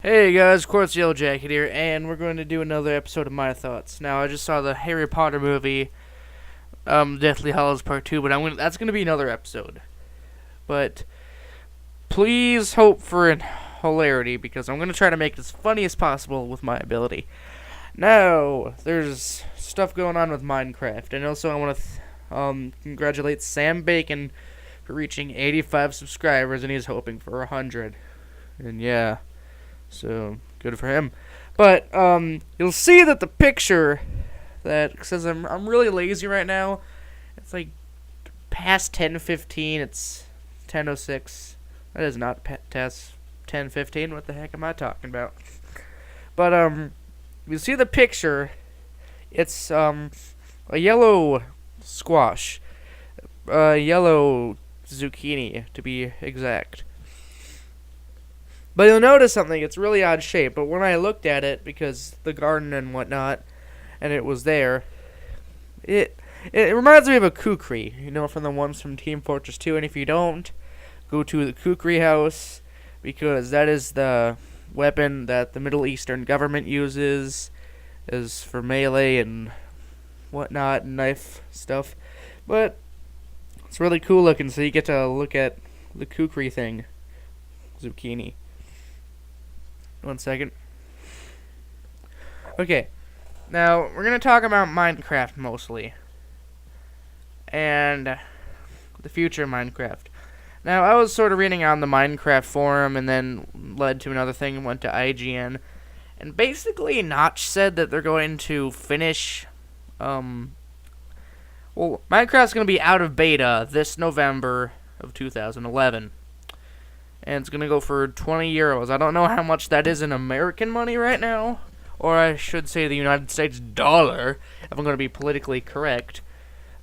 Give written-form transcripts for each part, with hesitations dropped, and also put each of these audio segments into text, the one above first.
Hey guys, Quartz Yellow Jacket here, and we're going to do another episode of My Thoughts. Now, I just saw the Harry Potter movie, Deathly Hallows Part 2, but that's gonna be another episode. But please hope for hilarity, because I'm gonna try to make it as funny as possible with my ability. Now, there's stuff going on with Minecraft, and also I want to congratulate Sam Bacon for reaching 85 subscribers, and he's hoping for 100. And yeah. So, good for him. But, you'll see that the picture that says I'm really lazy right now, it's like past 10:15, it's 10:06. That is not past 10:15, what the heck am I talking about? But, you see the picture, it's, a yellow squash, yellow zucchini, to be exact. But you'll notice something, it's really odd shape, but when I looked at it, because the garden and whatnot, and it was there, it reminds me of a kukri, from the ones from Team Fortress 2, and if you don't, go to the kukri house, because that is the weapon that the Middle Eastern government uses, is for melee and whatnot, and knife stuff, but it's really cool looking, so you get to look at the kukri thing, zucchini. 1 second. Okay, now we're going to talk about Minecraft mostly, and the future of Minecraft. Now, I was sort of reading on the Minecraft forum, and then led to another thing and went to IGN, and basically Notch said that they're going to finish, Minecraft's going to be out of beta this November of 2011. And it's going to go for 20 euros. I don't know how much that is in American money right now. Or I should say the United States dollar, if I'm going to be politically correct.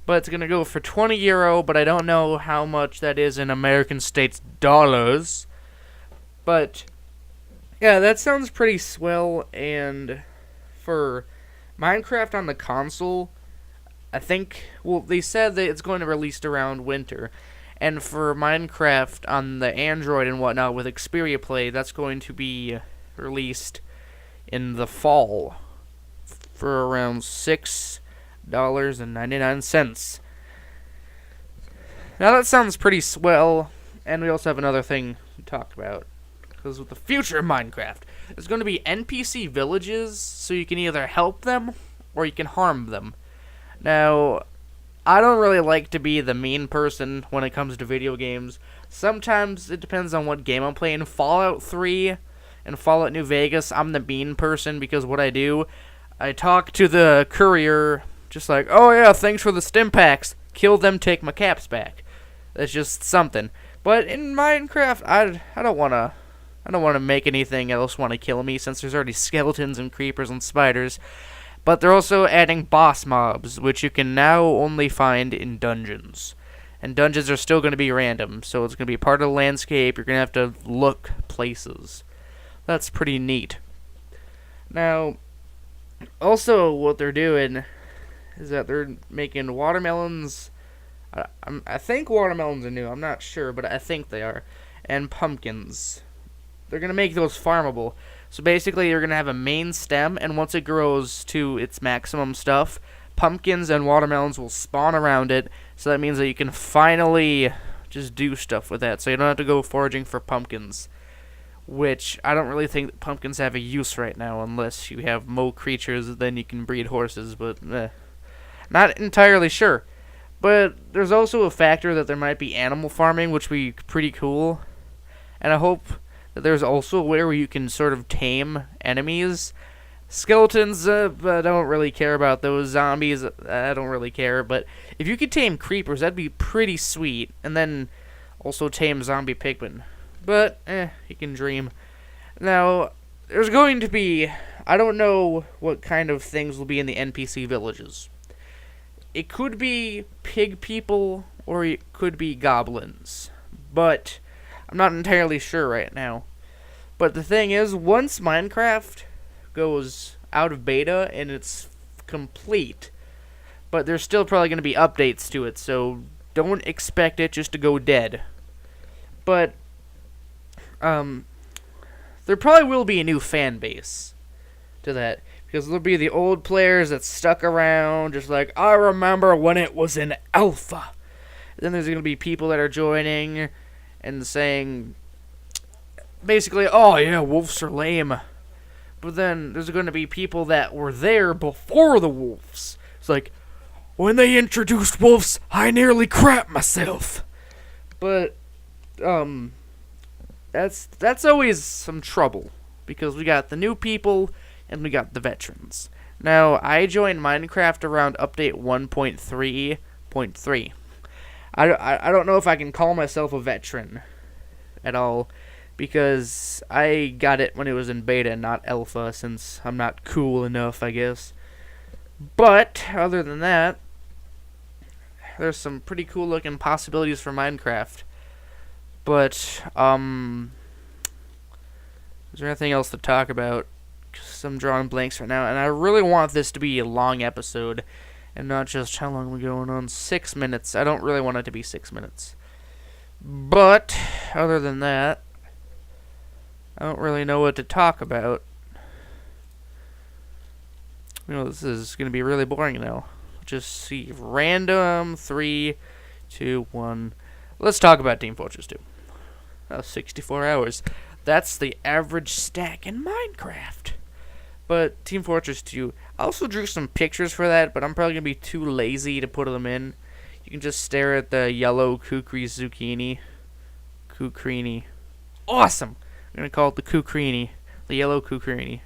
But it's going to go for 20 euro, but I don't know how much that is in American States dollars. But, yeah, that sounds pretty swell. And for Minecraft on the console, I think, they said that it's going to release around winter. And for Minecraft on the Android and whatnot with Xperia Play, that's going to be released in the fall for around $6.99. Now that sounds pretty swell, and we also have another thing to talk about. Because with the future of Minecraft, there's going to be NPC villages, so you can either help them or you can harm them. Now, I don't really like to be the mean person when it comes to video games. Sometimes it depends on what game I'm playing. Fallout 3 and Fallout New Vegas, I'm the mean person because what I do, I talk to the courier just like, oh yeah, thanks for the stim packs. Kill them, take my caps back. That's just something. But in Minecraft, I don't want to make anything else want to kill me since there's already skeletons and creepers and spiders. But they're also adding boss mobs, which you can now only find in dungeons. And dungeons are still going to be random, so it's going to be part of the landscape. You're going to have to look places. That's pretty neat. Now, also what they're doing is that they're making watermelons. I think watermelons are new. I'm not sure, but I think they are. And pumpkins. They're going to make those farmable. So basically, you're going to have a main stem, and once it grows to its maximum stuff, pumpkins and watermelons will spawn around it, so that means that you can finally just do stuff with that, so you don't have to go foraging for pumpkins, which I don't really think that pumpkins have a use right now, unless you have mo creatures, then you can breed horses, but not entirely sure. But there's also a factor that there might be animal farming, which would be pretty cool, and I hope there's also a way where you can sort of tame enemies. Skeletons, I don't really care about those. Zombies, I don't really care. But if you could tame creepers, that'd be pretty sweet. And then also tame zombie pigmen. But, you can dream. Now, there's going to be, I don't know what kind of things will be in the NPC villages. It could be pig people, or it could be goblins. But I'm not entirely sure right now. But the thing is, once Minecraft goes out of beta and it's complete, but there's still probably going to be updates to it, so don't expect it just to go dead. But there probably will be a new fan base to that. Because there'll be the old players that stuck around, just like, I remember when it was in alpha. Then there's going to be people that are joining and saying, basically, oh yeah, wolves are lame. But then there's going to be people that were there before the wolves. It's like, when they introduced wolves, I nearly crapped myself. But, that's always some trouble. Because we got the new people, and we got the veterans. Now, I joined Minecraft around update 1.3.3. I don't know if I can call myself a veteran at all, because I got it when it was in beta, not alpha, since I'm not cool enough, I guess. But, other than that, there's some pretty cool looking possibilities for Minecraft. But, is there anything else to talk about? Because I'm drawing blanks right now, and I really want this to be a long episode, and not just, how long are we going on? 6 minutes. I don't really want it to be 6 minutes. But, other than that, I don't really know what to talk about. This is going to be really boring now. Just see, random, 3, 2, 1. Let's talk about Team Fortress 2. 64 hours. That's the average stack in Minecraft. But Team Fortress 2, I also drew some pictures for that, but I'm probably going to be too lazy to put them in. You can just stare at the yellow kukri zucchini. Kukrini. Awesome! I'm going to call it the kukrini. The yellow kukrini.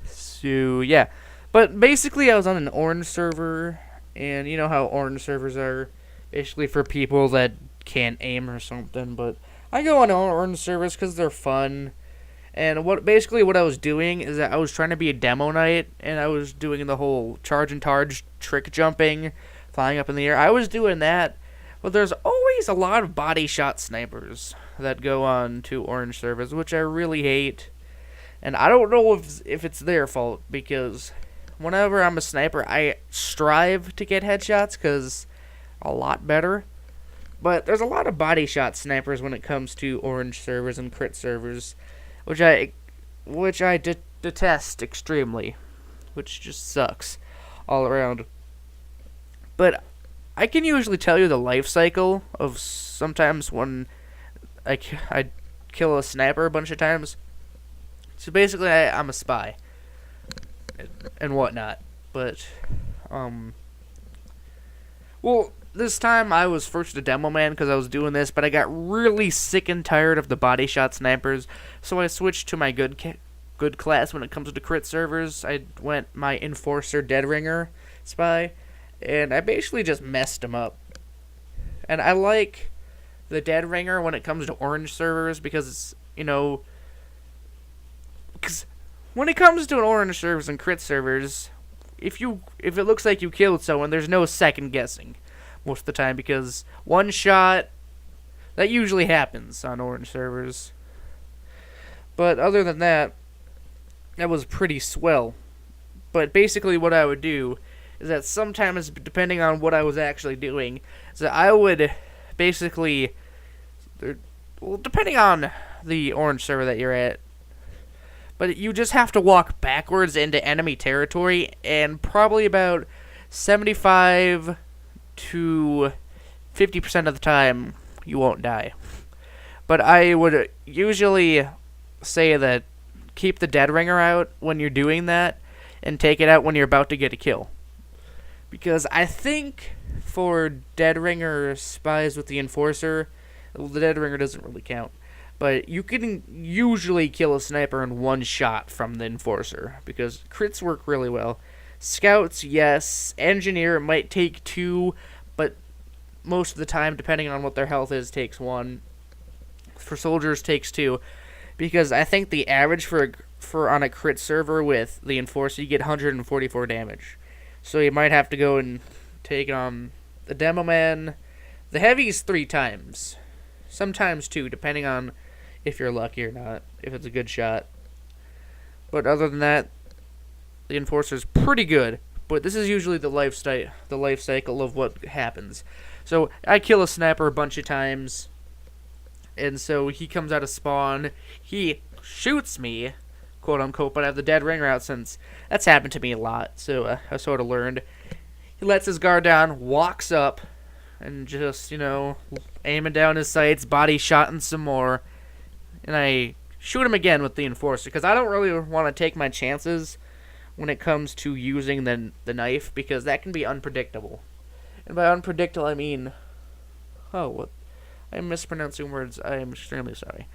So, yeah. But basically, I was on an orange server, and you know how orange servers are. Basically for people that can't aim or something, but I go on orange servers because they're fun. And what I was doing is that I was trying to be a demo knight, and I was doing the whole charge and targe, trick jumping, flying up in the air. I was doing that, but there's always a lot of body shot snipers that go on to orange servers, which I really hate. And I don't know if it's their fault, because whenever I'm a sniper, I strive to get headshots, because a lot better. But there's a lot of body shot snipers when it comes to orange servers and crit servers, which I detest extremely, which just sucks all around. But I can usually tell you the life cycle of sometimes when I kill a sniper a bunch of times. So basically, I'm a spy and whatnot. But well, this time I was first a demo man because I was doing this, but I got really sick and tired of the body shot snipers, so I switched to my good class when it comes to crit servers. I went my Enforcer Dead Ringer spy, and I basically just messed him up. And I like the Dead Ringer when it comes to orange servers because, because when it comes to an orange servers and crit servers, if it looks like you killed someone, there's no second guessing most of the time, because one shot, that usually happens on orange servers. But other than that, that was pretty swell. But basically what I would do is that sometimes, depending on what I was actually doing, is that I would basically, well, depending on the orange server that you're at, but you just have to walk backwards into enemy territory, and probably about 75 to 50% of the time, you won't die. But I would usually say that keep the Dead Ringer out when you're doing that, and take it out when you're about to get a kill. Because I think for Dead Ringer spies with the Enforcer, well, the Dead Ringer doesn't really count, but you can usually kill a sniper in one shot from the Enforcer, because crits work really well. Scouts, yes. Engineer might take 2, but most of the time, depending on what their health is, takes 1. For soldiers, takes 2. Because I think the average for on a crit server with the Enforcer, you get 144 damage. So you might have to go and take the Demo Man. The Heavy's 3 times. Sometimes 2, depending on if you're lucky or not, if it's a good shot. But other than that, the Enforcer's pretty good, but this is usually the life cycle of what happens. So I kill a sniper a bunch of times, and so he comes out of spawn. He shoots me, quote unquote, but I have the dead ring route since that's happened to me a lot. So I sort of learned. He lets his guard down, walks up, and just, aiming down his sights, body shotting some more. And I shoot him again with the enforcer, because I don't really want to take my chances when it comes to using the knife, because that can be unpredictable. And by unpredictable, I mean... Oh, what? I'm mispronouncing words. I am extremely sorry.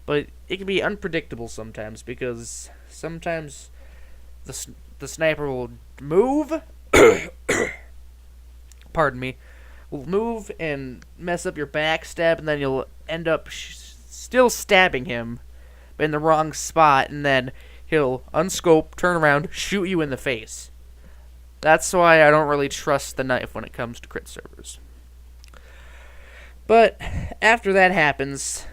But it can be unpredictable sometimes, because sometimes the sniper will move... Pardon me. Will move and mess up your backstab, and then you'll end up still stabbing him, but in the wrong spot, and then he'll unscope, turn around, shoot you in the face. That's why I don't really trust the knife when it comes to crit servers. But after that happens,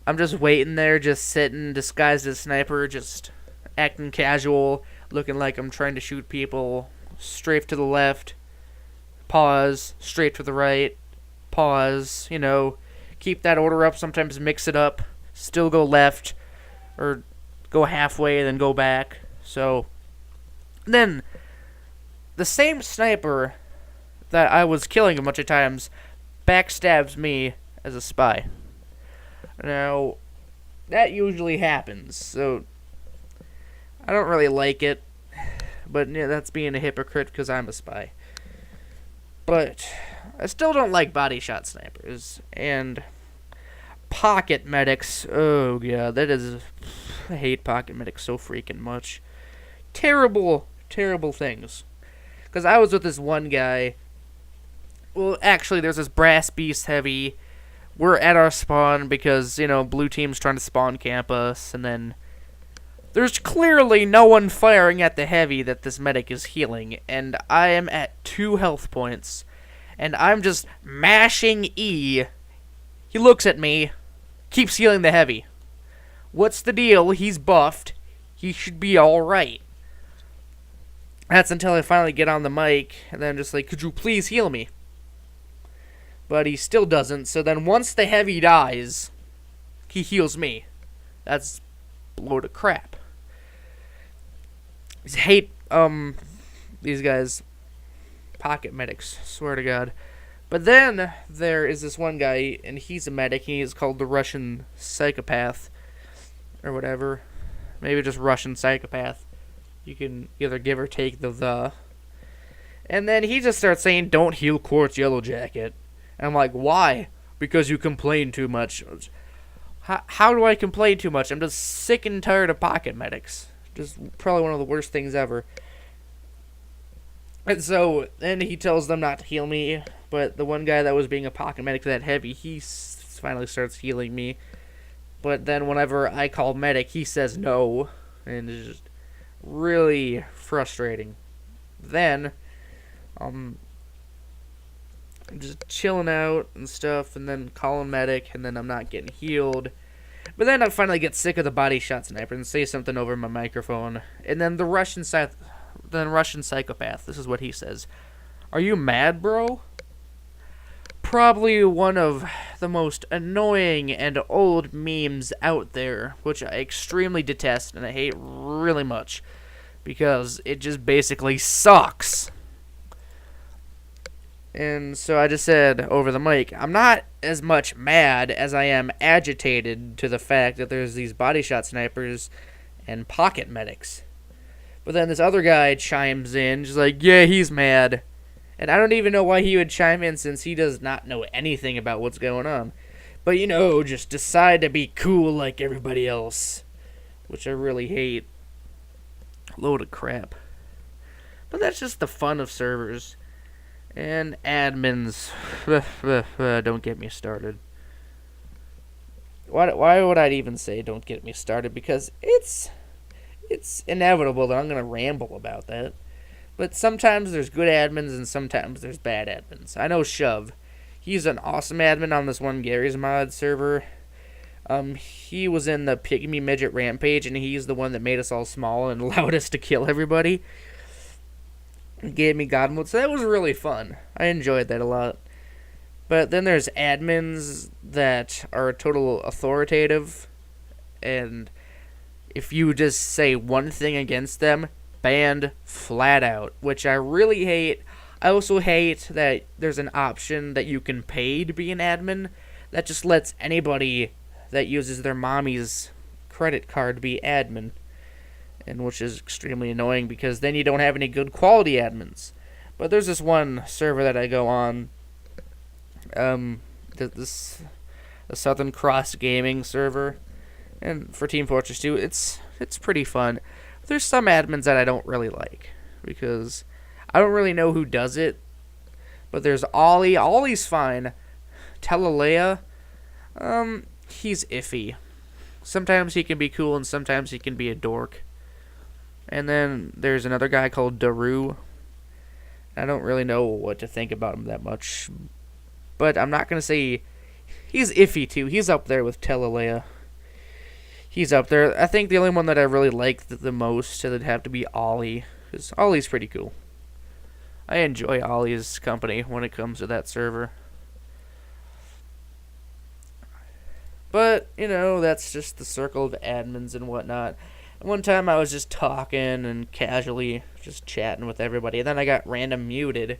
I'm just waiting there, just sitting, disguised as sniper, just acting casual, looking like I'm trying to shoot people, strafe to the left, pause, straight to the right, pause, keep that order up, sometimes mix it up, still go left, or go halfway, then go back. So, then, the same sniper that I was killing a bunch of times backstabs me as a spy. Now, that usually happens, so I don't really like it, but that's being a hypocrite because I'm a spy. But I still don't like body shot snipers, and pocket medics, oh god, I hate pocket medics so freaking much. Terrible, terrible things. Because I was with this one guy, well, actually, there's this brass beast heavy. We're at our spawn because, blue team's trying to spawn camp us, and then there's clearly no one firing at the heavy that this medic is healing, and I am at 2 health points, and I'm just mashing E. He looks at me, keeps healing the heavy. What's the deal? He's buffed. He should be alright. That's until I finally get on the mic, and then I'm just like, could you please heal me? But he still doesn't, so then once the heavy dies, he heals me. That's a load of crap. I hate, these guys, pocket medics, swear to God. But then there is this one guy, and he's a medic. He's called the Russian Psychopath, or whatever. Maybe just Russian Psychopath. You can either give or take the. And then he just starts saying, don't heal Quartz Yellow Jacket. And I'm like, why? Because you complain too much. How do I complain too much? I'm just sick and tired of pocket medics. Just probably one of the worst things ever. And so then he tells them not to heal me, but the one guy that was being a pocket medic that heavy, he finally starts healing me. But then whenever I call medic, he says no, and it's just really frustrating. Then, I'm just chilling out and stuff, and then calling medic, and then I'm not getting healed. But then I finally get sick of the body shot sniper and say something over my microphone, and then the Russian Psychopath, this is what he says. Are you mad, bro? Probably one of the most annoying and old memes out there, which I extremely detest and I hate really much, because it just basically sucks. And so I just said over the mic, I'm not as much mad as I am agitated to the fact that there's these body shot snipers and pocket medics. But then this other guy chimes in, just like, yeah, he's mad. And I don't even know why he would chime in, since he does not know anything about what's going on. But, just decide to be cool like everybody else. Which I really hate. Load of crap. But that's just the fun of servers. And admins. Don't get me started. Why would I even say don't get me started? Because it's inevitable that I'm going to ramble about that. But sometimes there's good admins and sometimes there's bad admins. I know Shove. He's an awesome admin on this one Gary's Mod server. He was in the Pygmy Midget Rampage, and he's the one that made us all small and allowed us to kill everybody. He gave me God mode, so that was really fun. I enjoyed that a lot. But then there's admins that are total authoritative, and if you just say one thing against them, banned flat out, which I really hate. I also hate that there's an option that you can pay to be an admin that just lets anybody that uses their mommy's credit card be admin, and which is extremely annoying because then you don't have any good quality admins. But there's this one server that I go on, the Southern Cross Gaming server, and for Team Fortress 2, it's pretty fun. There's some admins that I don't really like because I don't really know who does it. But there's Ollie. Ollie's fine. Telalea, he's iffy. Sometimes he can be cool and sometimes he can be a dork. And then there's another guy called Daru. I don't really know what to think about him that much. But I'm not going to say he's iffy too. He's up there with Telalea. He's up there. I think the only one that I really like the most would have to be Ollie. Because Ollie's pretty cool. I enjoy Ollie's company when it comes to that server. But, that's just the circle of admins and whatnot. One time I was just talking and casually just chatting with everybody, and then I got random muted.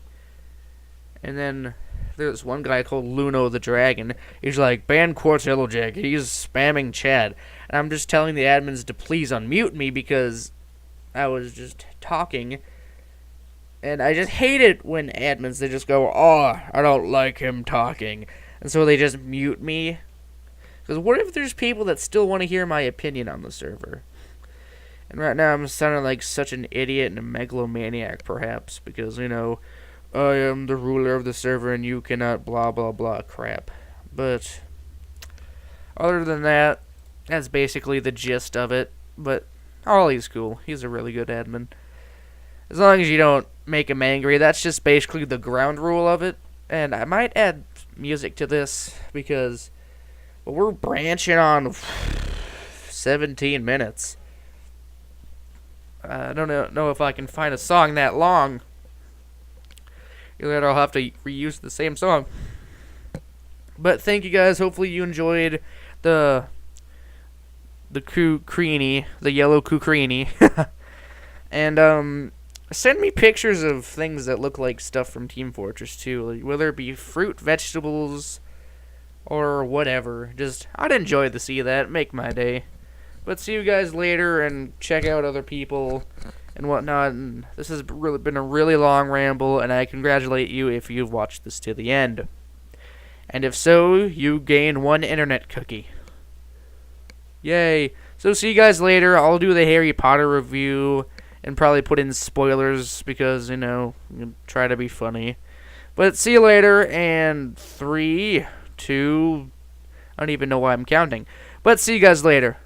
And then there's one guy called Luno the Dragon. He's like, ban Quartz Yellowjack. He's spamming chat. And I'm just telling the admins to please unmute me because I was just talking. And I just hate it when admins, they just go, oh, I don't like him talking. And so they just mute me. Because what if there's people that still want to hear my opinion on the server? And right now I'm sounding like such an idiot and a megalomaniac, perhaps. Because, I am the ruler of the server and you cannot blah, blah, blah crap. But other than that, that's basically the gist of it. But Ollie's cool. He's a really good admin. As long as you don't make him angry, that's just basically the ground rule of it. And I might add music to this because we're branching on 17 minutes. I don't know if I can find a song that long. Either I'll have to reuse the same song. But thank you guys. Hopefully you enjoyed the Kukrini, the yellow Kukrini. And send me pictures of things that look like stuff from Team Fortress 2, like whether it be fruit, vegetables, or whatever. I'd enjoy to see that. Make my day. But see you guys later, and check out other people and whatnot. And this has really been a really long ramble, and I congratulate you if you've watched this to the end. And if so, you gain 1 internet cookie. Yay. So see you guys later. I'll do the Harry Potter review and probably put in spoilers because, try to be funny. But see you later, and 3, 2, I don't even know why I'm counting. But see you guys later.